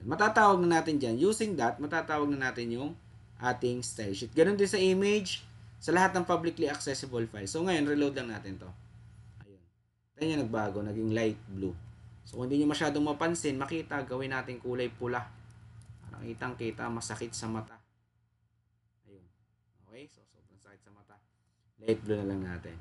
Matatawag na natin dyan. Using that, matatawag na natin yung ating style sheet. Ganon din sa image. sa lahat ng publicly accessible files. So ngayon, reload lang natin to. Ayun. Tignan nyo, nagbago, naging light blue. So kung hindi nyo masyadong mapansin, makita, gawin natin kulay pula. Parang kitang-kita, masakit sa mata. Ayun. Okay, so sobrang sakit sa mata. Light blue na lang natin.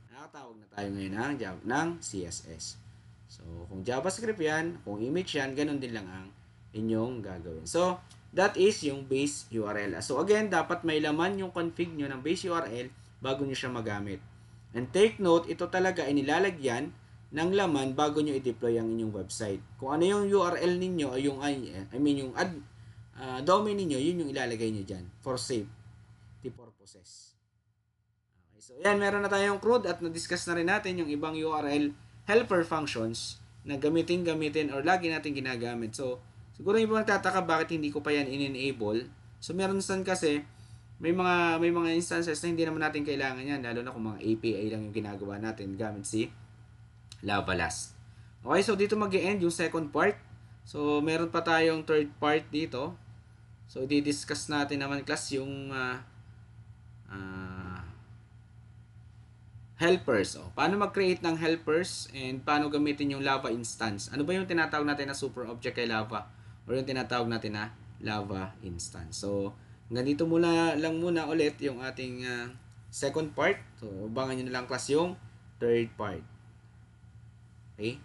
Nakatawag na tayo ngayon ng CSS. So, kung JavaScript yan, kung image yan, ganun din lang ang inyong gagawin. So, that is yung base URL. So, again, dapat may laman yung config nyo ng base URL bago nyo siya magamit. And take note, ito talaga ay nilalagyan ng laman bago nyo i-deploy ang inyong website. Kung ano yung URL ninyo, o yung, yung domain ninyo, yun yung ilalagay nyo dyan for safety purposes. Okay, so, yan, meron na tayong CRUD at na-discuss na rin natin yung ibang URL helper functions na gamitin or lagi natin ginagamit. So, siguro yung ibang nagtataka bakit hindi ko pa yan in-enable. So, meron saan kasi may mga instances na hindi naman natin kailangan yan, lalo na kung mga API lang yung ginagawa natin gamit si Lavalas. Okay, so dito mag-e-end yung second part. So, meron pa tayong third part dito. So, i-discuss natin naman class yung helpers. Paano mag-create ng helpers and paano gamitin yung Lava instance. Ano ba yung tinatawag natin na super object kay Lava or yung tinatawag natin na Lava instance. So, hanggang dito lang muna ulit yung ating second part. So, abangan nyo na lang class yung third part. Okay?